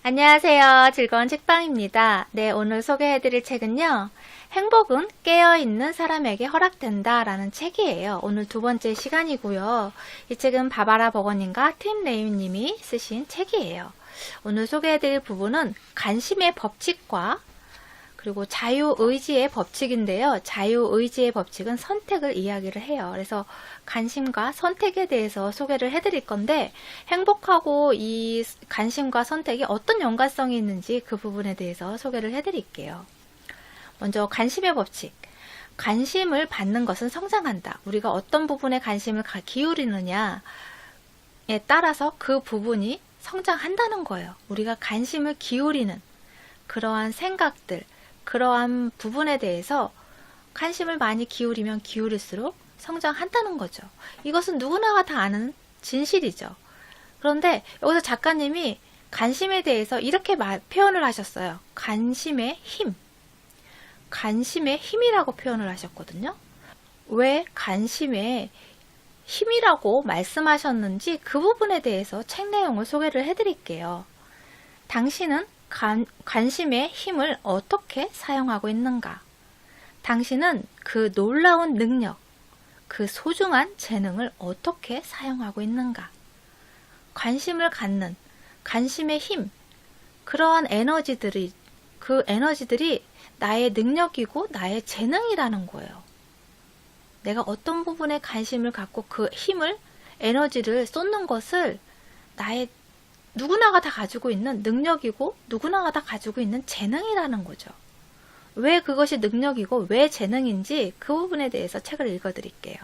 안녕하세요. 즐거운 책방입니다. 네, 오늘 소개해드릴 책은요. 행복은 깨어있는 사람에게 허락된다 라는 책이에요. 오늘 두 번째 시간이고요. 이 책은 바바라 버거님과 팀 레이님이 쓰신 책이에요. 오늘 소개해드릴 부분은 관심의 법칙과 그리고 자유의지의 법칙인데요. 자유의지의 법칙은 선택을 이야기를 해요. 그래서 관심과 선택에 대해서 소개를 해드릴 건데 행복하고 이 관심과 선택이 어떤 연관성이 있는지 그 부분에 대해서 소개를 해드릴게요. 먼저 관심의 법칙. 관심을 받는 것은 성장한다. 우리가 어떤 부분에 관심을 기울이느냐에 따라서 그 부분이 성장한다는 거예요. 우리가 관심을 기울이는 그러한 생각들, 그러한 부분에 대해서 관심을 많이 기울이면 기울일수록 성장한다는 거죠. 이것은 누구나가 다 아는 진실이죠. 그런데 여기서 작가님이 관심에 대해서 이렇게 표현을 하셨어요. 관심의 힘. 관심의 힘이라고 표현을 하셨거든요. 왜 관심의 힘이라고 말씀하셨는지 그 부분에 대해서 책 내용을 소개를 해드릴게요. 당신은 관심의 힘을 어떻게 사용하고 있는가? 당신은 그 놀라운 능력, 그 소중한 재능을 어떻게 사용하고 있는가? 관심을 갖는 관심의 힘, 그러한 에너지들이, 그 에너지들이 나의 능력이고 나의 재능이라는 거예요. 내가 어떤 부분에 관심을 갖고 그 힘을, 에너지를 쏟는 것을 나의 누구나가 다 가지고 있는 능력이고 누구나가 다 가지고 있는 재능이라는 거죠. 왜 그것이 능력이고 왜 재능인지 그 부분에 대해서 책을 읽어드릴게요.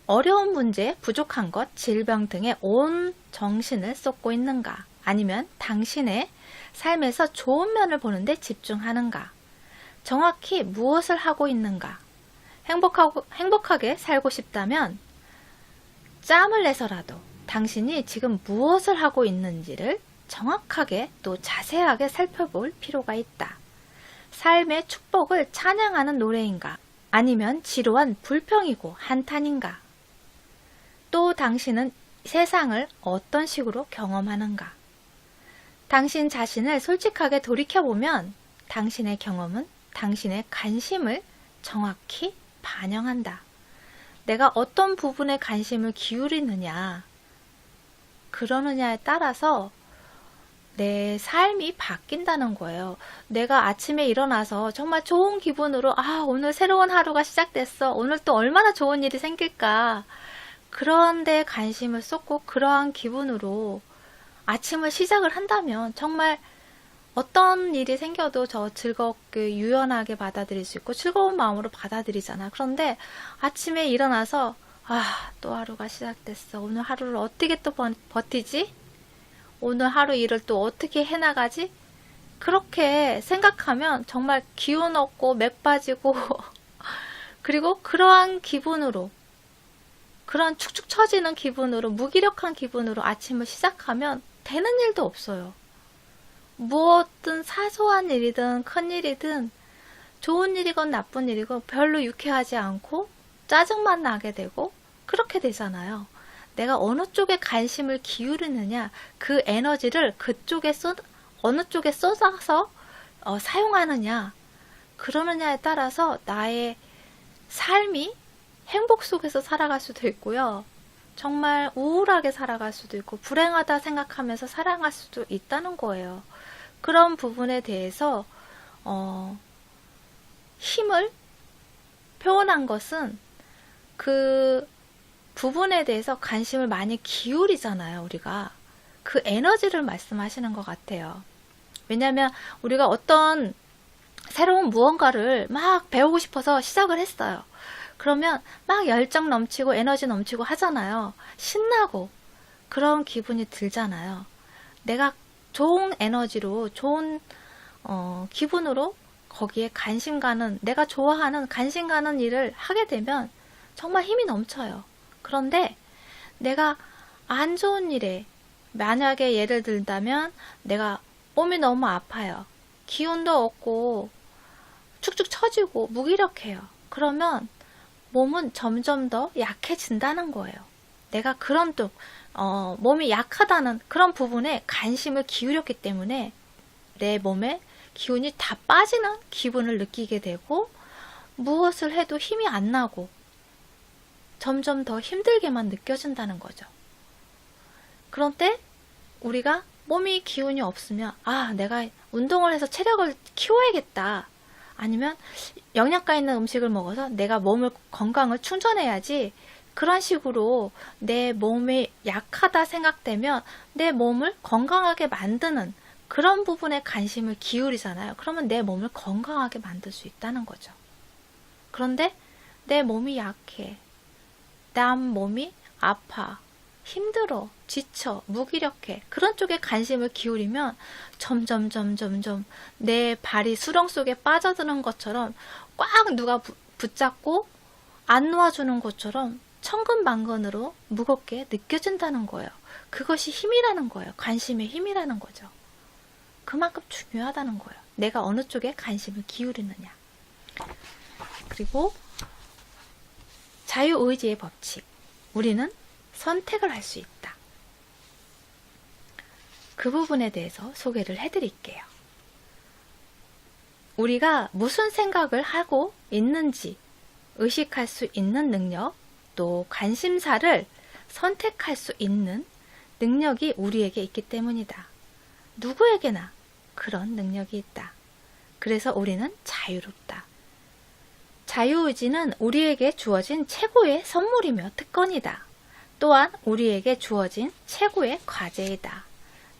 어려운 문제, 부족한 것, 질병 등에 온 정신을 쏟고 있는가? 아니면 당신의 삶에서 좋은 면을 보는데 집중하는가? 정확히 무엇을 하고 있는가? 행복하게 살고 싶다면 짬을 내서라도 당신이 지금 무엇을 하고 있는지를 정확하게 또 자세하게 살펴볼 필요가 있다. 삶의 축복을 찬양하는 노래인가? 아니면 지루한 불평이고 한탄인가? 또 당신은 세상을 어떤 식으로 경험하는가? 당신 자신을 솔직하게 돌이켜보면 당신의 경험은 당신의 관심을 정확히 반영한다. 내가 어떤 부분에 관심을 기울이느냐, 그러느냐에 따라서 내 삶이 바뀐다는 거예요. 내가 아침에 일어나서 정말 좋은 기분으로 오늘 새로운 하루가 시작됐어. 오늘 또 얼마나 좋은 일이 생길까. 그런 데 관심을 쏟고 그러한 기분으로 아침을 시작을 한다면 정말 어떤 일이 생겨도 저 즐겁게 유연하게 받아들일 수 있고 즐거운 마음으로 받아들이잖아. 그런데 아침에 일어나서 또 하루가 시작됐어. 오늘 하루를 어떻게 또 버티지? 오늘 하루 일을 또 어떻게 해나가지? 그렇게 생각하면 정말 기운 없고 맥 빠지고 그리고 그러한 기분으로, 그런 축축 처지는 기분으로, 무기력한 기분으로 아침을 시작하면 되는 일도 없어요. 무엇든 사소한 일이든 큰 일이든 좋은 일이건 나쁜 일이건 별로 유쾌하지 않고 짜증만 나게 되고 그렇게 되잖아요. 내가 어느 쪽에 관심을 기울이느냐, 그 에너지를 그쪽에 어느 쪽에 쏟아서 사용하느냐, 그러느냐에 따라서 나의 삶이 행복 속에서 살아갈 수도 있고요. 정말 우울하게 살아갈 수도 있고 불행하다 생각하면서 살아갈 수도 있다는 거예요. 그런 부분에 대해서 힘을 표현한 것은 그 부분에 대해서 관심을 많이 기울이잖아요. 우리가 그 에너지를 말씀하시는 것 같아요. 왜냐하면 우리가 어떤 새로운 무언가를 막 배우고 싶어서 시작을 했어요. 그러면 막 열정 넘치고 에너지 넘치고 하잖아요. 신나고 그런 기분이 들잖아요. 내가 좋은 에너지로, 좋은 기분으로 거기에 관심 가는, 내가 좋아하는 관심 가는 일을 하게 되면 정말 힘이 넘쳐요. 그런데 내가 안 좋은 일에, 만약에 예를 들자면 내가 몸이 너무 아파요. 기운도 없고 축축 처지고 무기력해요. 그러면 몸은 점점 더 약해진다는 거예요. 내가 그런 또 몸이 약하다는 그런 부분에 관심을 기울였기 때문에 내 몸에 기운이 다 빠지는 기분을 느끼게 되고 무엇을 해도 힘이 안 나고 점점 더 힘들게만 느껴진다는 거죠. 그런데 우리가 몸이 기운이 없으면 내가 운동을 해서 체력을 키워야겠다. 아니면 영양가 있는 음식을 먹어서 내가 몸을 건강을 충전해야지. 그런 식으로 내 몸이 약하다 생각되면 내 몸을 건강하게 만드는 그런 부분에 관심을 기울이잖아요. 그러면 내 몸을 건강하게 만들 수 있다는 거죠. 그런데 내 몸이 약해. 남 몸이 아파. 힘들어. 지쳐. 무기력해. 그런 쪽에 관심을 기울이면 점점 내 발이 수렁 속에 빠져드는 것처럼 꽉 누가 붙잡고 안 놓아주는 것처럼 천근만근으로 무겁게 느껴진다는 거예요. 그것이 힘이라는 거예요. 관심의 힘이라는 거죠. 그만큼 중요하다는 거예요. 내가 어느 쪽에 관심을 기울이느냐. 그리고 자유의지의 법칙. 우리는 선택을 할 수 있다. 그 부분에 대해서 소개를 해드릴게요. 우리가 무슨 생각을 하고 있는지 의식할 수 있는 능력, 또 관심사를 선택할 수 있는 능력이 우리에게 있기 때문이다. 누구에게나 그런 능력이 있다. 그래서 우리는 자유롭다. 자유의지는 우리에게 주어진 최고의 선물이며 특권이다. 또한 우리에게 주어진 최고의 과제이다.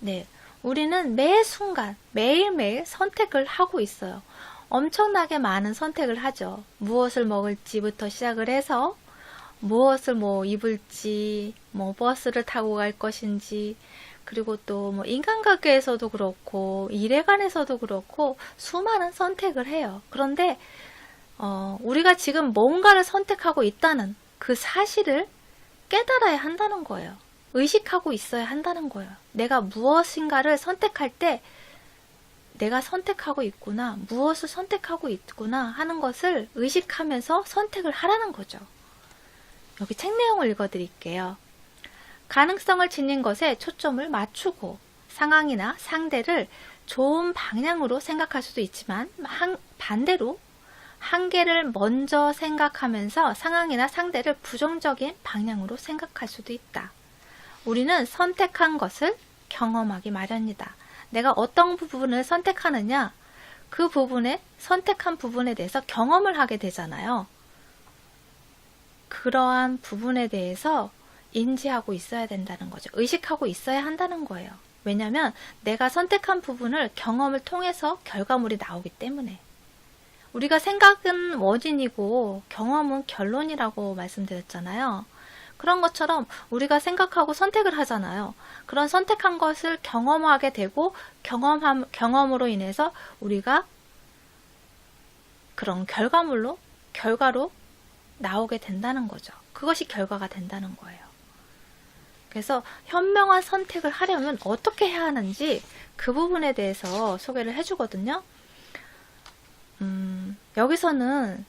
네, 우리는 매 순간, 매일매일 선택을 하고 있어요. 엄청나게 많은 선택을 하죠. 무엇을 먹을지부터 시작을 해서 무엇을 입을지, 버스를 타고 갈 것인지, 그리고 또 인간관계에서도 그렇고 일에 관해서도 그렇고 수많은 선택을 해요. 그런데 우리가 지금 뭔가를 선택하고 있다는 그 사실을 깨달아야 한다는 거예요. 의식하고 있어야 한다는 거예요. 내가 무엇인가를 선택할 때 내가 선택하고 있구나, 무엇을 선택하고 있구나 하는 것을 의식하면서 선택을 하라는 거죠. 여기 책 내용을 읽어드릴게요. 가능성을 지닌 것에 초점을 맞추고 상황이나 상대를 좋은 방향으로 생각할 수도 있지만 반대로 한계를 먼저 생각하면서 상황이나 상대를 부정적인 방향으로 생각할 수도 있다. 우리는 선택한 것을 경험하기 마련이다. 내가 어떤 부분을 선택하느냐, 그 부분에 선택한 부분에 대해서 경험을 하게 되잖아요. 그러한 부분에 대해서 인지하고 있어야 된다는 거죠. 의식하고 있어야 한다는 거예요. 왜냐하면 내가 선택한 부분을 경험을 통해서 결과물이 나오기 때문에. 우리가 생각은 원인이고 경험은 결론이라고 말씀드렸잖아요. 그런 것처럼 우리가 생각하고 선택을 하잖아요. 그런 선택한 것을 경험하게 되고 경험으로 인해서 우리가 그런 결과로 나오게 된다는 거죠. 그것이 결과가 된다는 거예요. 그래서 현명한 선택을 하려면 어떻게 해야 하는지 그 부분에 대해서 소개를 해주거든요. 여기서는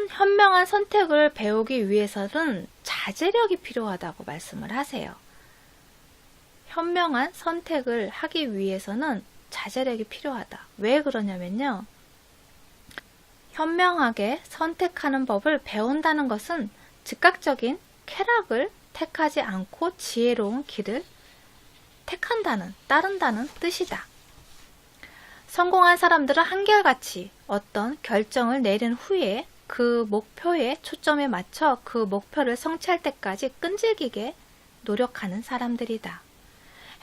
현명한 선택을 배우기 위해서는 자제력이 필요하다고 말씀을 하세요. 현명한 선택을 하기 위해서는 자제력이 필요하다. 왜 그러냐면요. 현명하게 선택하는 법을 배운다는 것은 즉각적인 쾌락을 택하지 않고 지혜로운 길을 따른다는 뜻이다. 성공한 사람들은 한결같이 어떤 결정을 내린 후에 그 목표에 초점에 맞춰 그 목표를 성취할 때까지 끈질기게 노력하는 사람들이다.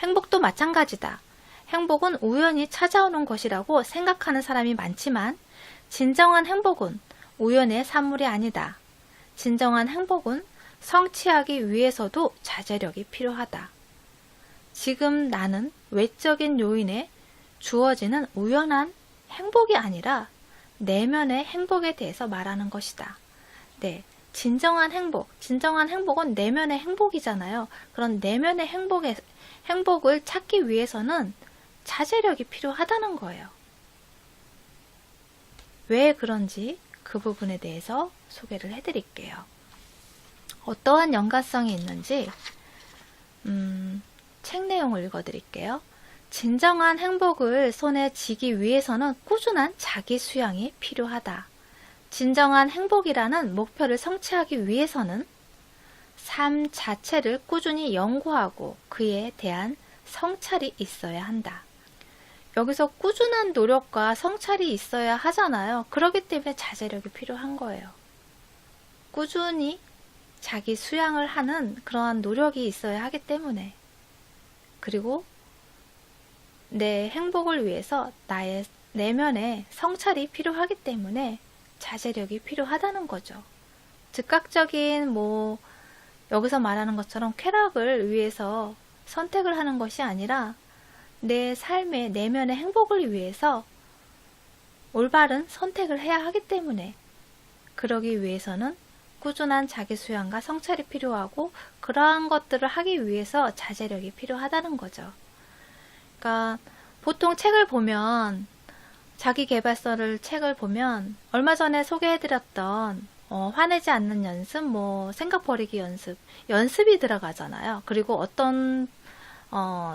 행복도 마찬가지다. 행복은 우연히 찾아오는 것이라고 생각하는 사람이 많지만 진정한 행복은 우연의 산물이 아니다. 진정한 행복은 성취하기 위해서도 자제력이 필요하다. 지금 나는 외적인 요인에 주어지는 우연한 행복이 아니라 내면의 행복에 대해서 말하는 것이다. 네, 진정한 행복은 내면의 행복이잖아요. 그런 내면의 행복을 찾기 위해서는 자제력이 필요하다는 거예요. 왜 그런지 그 부분에 대해서 소개를 해드릴게요. 어떠한 연관성이 있는지 책 내용을 읽어드릴게요. 진정한 행복을 손에 쥐기 위해서는 꾸준한 자기 수양이 필요하다. 진정한 행복이라는 목표를 성취하기 위해서는 삶 자체를 꾸준히 연구하고 그에 대한 성찰이 있어야 한다. 여기서 꾸준한 노력과 성찰이 있어야 하잖아요. 그렇기 때문에 자제력이 필요한 거예요. 꾸준히 자기 수양을 하는 그러한 노력이 있어야 하기 때문에, 그리고 내 행복을 위해서 나의 내면에 성찰이 필요하기 때문에 자제력이 필요하다는 거죠. 즉각적인 여기서 말하는 것처럼 쾌락을 위해서 선택을 하는 것이 아니라 내 삶의 내면의 행복을 위해서 올바른 선택을 해야 하기 때문에, 그러기 위해서는 꾸준한 자기 수양과 성찰이 필요하고 그러한 것들을 하기 위해서 자제력이 필요하다는 거죠. 그러니까 보통 책을 보면, 자기계발서를 책을 보면 얼마 전에 소개해드렸던 화내지 않는 연습, 생각 버리기 연습이 들어가잖아요. 그리고 어떤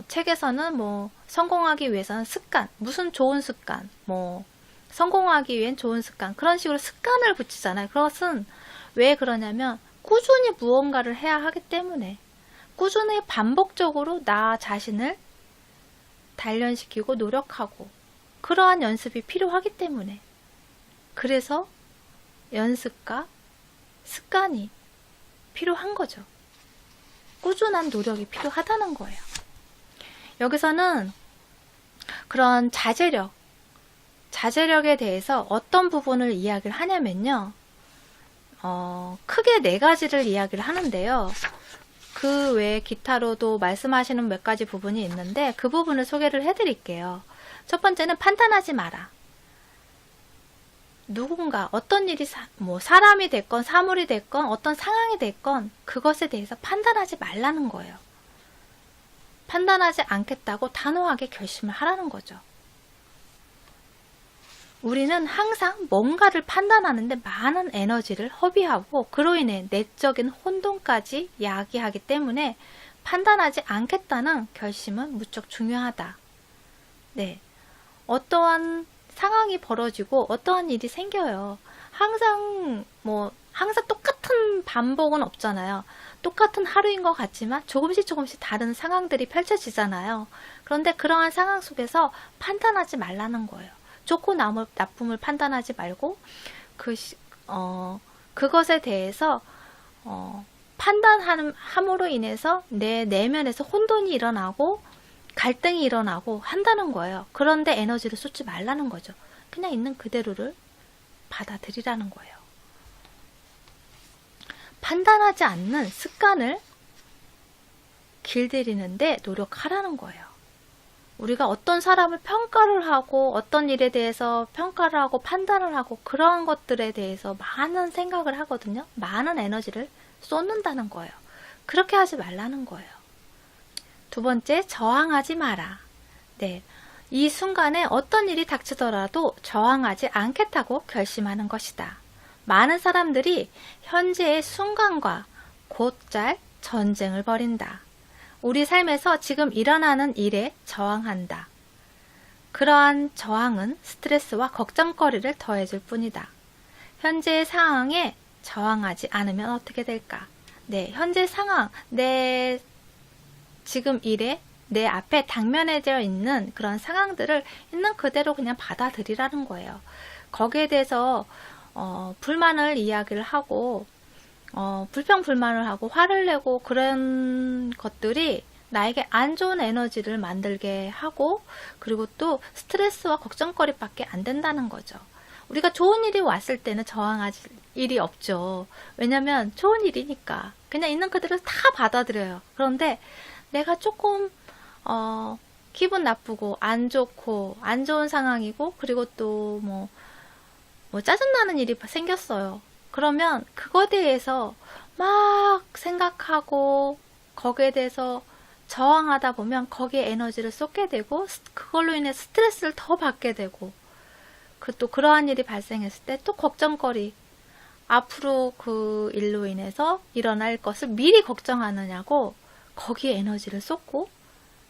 책에서는 성공하기 위해서는 습관, 무슨 좋은 습관, 성공하기 위한 좋은 습관, 그런 식으로 습관을 붙이잖아요. 그것은 왜 그러냐면 꾸준히 무언가를 해야 하기 때문에, 꾸준히 반복적으로 나 자신을 단련시키고 노력하고 그러한 연습이 필요하기 때문에, 그래서 연습과 습관이 필요한 거죠. 꾸준한 노력이 필요하다는 거예요. 여기서는 그런 자제력에 대해서 어떤 부분을 이야기를 하냐면요. 크게 4가지를 이야기를 하는데요. 그 외에 기타로도 말씀하시는 몇 가지 부분이 있는데 그 부분을 소개를 해드릴게요. 첫 번째는 판단하지 마라. 누군가 어떤 일이 사람이 됐건 사물이 됐건 어떤 상황이 됐건 그것에 대해서 판단하지 말라는 거예요. 판단하지 않겠다고 단호하게 결심을 하라는 거죠. 우리는 항상 뭔가를 판단하는데 많은 에너지를 허비하고 그로 인해 내적인 혼돈까지 야기하기 때문에 판단하지 않겠다는 결심은 무척 중요하다. 네, 어떠한 상황이 벌어지고 어떠한 일이 생겨요. 항상 똑같은 반복은 없잖아요. 똑같은 하루인 것 같지만 조금씩 다른 상황들이 펼쳐지잖아요. 그런데 그러한 상황 속에서 판단하지 말라는 거예요. 좋고 나쁨을 판단하지 말고 그것에 대해서 판단함으로 인해서 내 내면에서 혼돈이 일어나고 갈등이 일어나고 한다는 거예요. 그런데 에너지를 쏟지 말라는 거죠. 그냥 있는 그대로를 받아들이라는 거예요. 판단하지 않는 습관을 길들이는데 노력하라는 거예요. 우리가 어떤 사람을 평가를 하고 어떤 일에 대해서 평가를 하고 판단을 하고 그러한 것들에 대해서 많은 생각을 하거든요. 많은 에너지를 쏟는다는 거예요. 그렇게 하지 말라는 거예요. 두 번째, 저항하지 마라. 네, 이 순간에 어떤 일이 닥치더라도 저항하지 않겠다고 결심하는 것이다. 많은 사람들이 현재의 순간과 곧잘 전쟁을 벌인다. 우리 삶에서 지금 일어나는 일에 저항한다. 그러한 저항은 스트레스와 걱정거리를 더해줄 뿐이다. 현재의 상황에 저항하지 않으면 어떻게 될까? 네, 현재 상황, 내 지금 일에 내 앞에 당면해져 있는 그런 상황들을 있는 그대로 그냥 받아들이라는 거예요. 거기에 대해서 불만을 이야기를 하고 불평불만을 하고 화를 내고 그런 것들이 나에게 안 좋은 에너지를 만들게 하고 그리고 또 스트레스와 걱정거리밖에 안 된다는 거죠. 우리가 좋은 일이 왔을 때는 저항할 일이 없죠. 왜냐면 좋은 일이니까 그냥 있는 그대로 다 받아들여요. 그런데 내가 조금 기분 나쁘고 안 좋고 안 좋은 상황이고 그리고 또 짜증나는 일이 생겼어요. 그러면 그거에 대해서 막 생각하고 거기에 대해서 저항하다 보면 거기에 에너지를 쏟게 되고 그걸로 인해 스트레스를 더 받게 되고 또 그러한 일이 발생했을 때 또 걱정거리 앞으로 그 일로 인해서 일어날 것을 미리 걱정하느냐고 거기에 에너지를 쏟고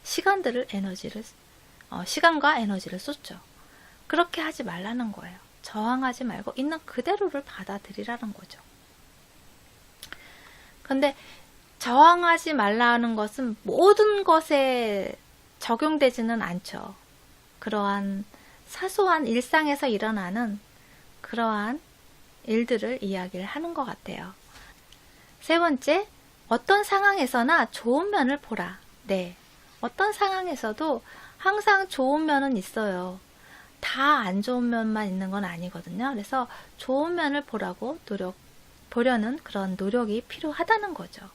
시간과 에너지를 쏟죠. 그렇게 하지 말라는 거예요. 저항하지 말고 있는 그대로를 받아들이라는 거죠. 근데 저항하지 말라는 것은 모든 것에 적용되지는 않죠. 그러한 사소한 일상에서 일어나는 그러한 일들을 이야기를 하는 것 같아요. 세 번째, 어떤 상황에서나 좋은 면을 보라. 네, 어떤 상황에서도 항상 좋은 면은 있어요. 다 안 좋은 면만 있는 건 아니거든요. 그래서 좋은 면을 보려는 그런 노력이 필요하다는 거죠.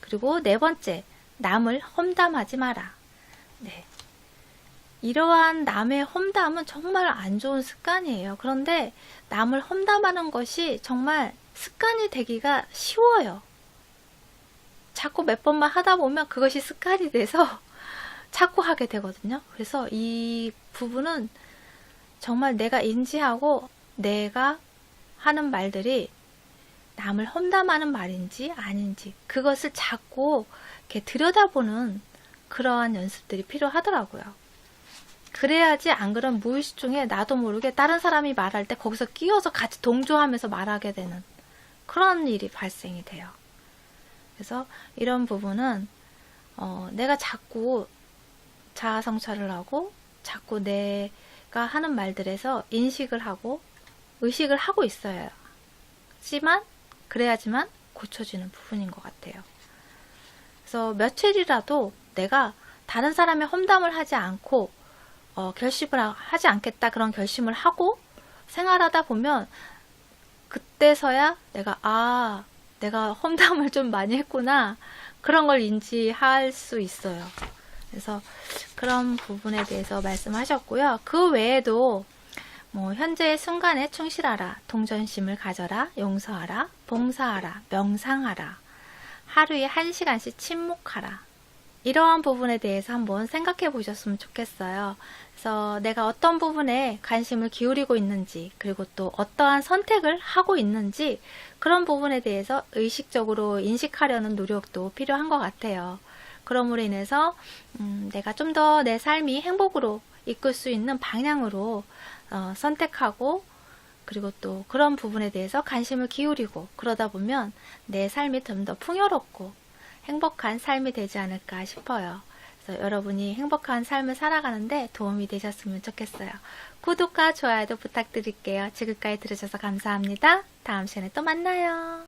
그리고 네 번째, 남을 험담하지 마라. 네. 이러한 남의 험담은 정말 안 좋은 습관이에요. 그런데 남을 험담하는 것이 정말 습관이 되기가 쉬워요. 자꾸 몇 번만 하다 보면 그것이 습관이 돼서 자꾸 하게 되거든요. 그래서 이 부분은 정말 내가 인지하고 내가 하는 말들이 남을 험담하는 말인지 아닌지 그것을 자꾸 이렇게 들여다보는 그러한 연습들이 필요하더라고요. 그래야지 안 그러면 무의식 중에 나도 모르게 다른 사람이 말할 때 거기서 끼어서 같이 동조하면서 말하게 되는 그런 일이 발생이 돼요. 그래서 이런 부분은 내가 자꾸 자아 성찰을 하고 자꾸 내가 하는 말들에서 인식을 하고 의식을 하고 있어야 하지만 그래야지만 고쳐지는 부분인 것 같아요. 그래서 며칠이라도 내가 다른 사람의 험담을 하지 않고 결심을 하지 않겠다 그런 결심을 하고 생활하다 보면 그때서야 내가 험담을 좀 많이 했구나 그런 걸 인지할 수 있어요. 그래서 그런 부분에 대해서 말씀하셨고요. 그 외에도 현재의 순간에 충실하라, 동전심을 가져라, 용서하라, 봉사하라, 명상하라, 하루에 1시간씩 침묵하라. 이러한 부분에 대해서 한번 생각해 보셨으면 좋겠어요. 그래서 내가 어떤 부분에 관심을 기울이고 있는지, 그리고 또 어떠한 선택을 하고 있는지, 그런 부분에 대해서 의식적으로 인식하려는 노력도 필요한 것 같아요. 그러므로 인해서 내가 좀 더 내 삶이 행복으로 이끌 수 있는 방향으로 선택하고 그리고 또 그런 부분에 대해서 관심을 기울이고 그러다 보면 내 삶이 좀 더 풍요롭고 행복한 삶이 되지 않을까 싶어요. 그래서 여러분이 행복한 삶을 살아가는데 도움이 되셨으면 좋겠어요. 구독과 좋아요도 부탁드릴게요. 지금까지 들으셔서 감사합니다. 다음 시간에 또 만나요.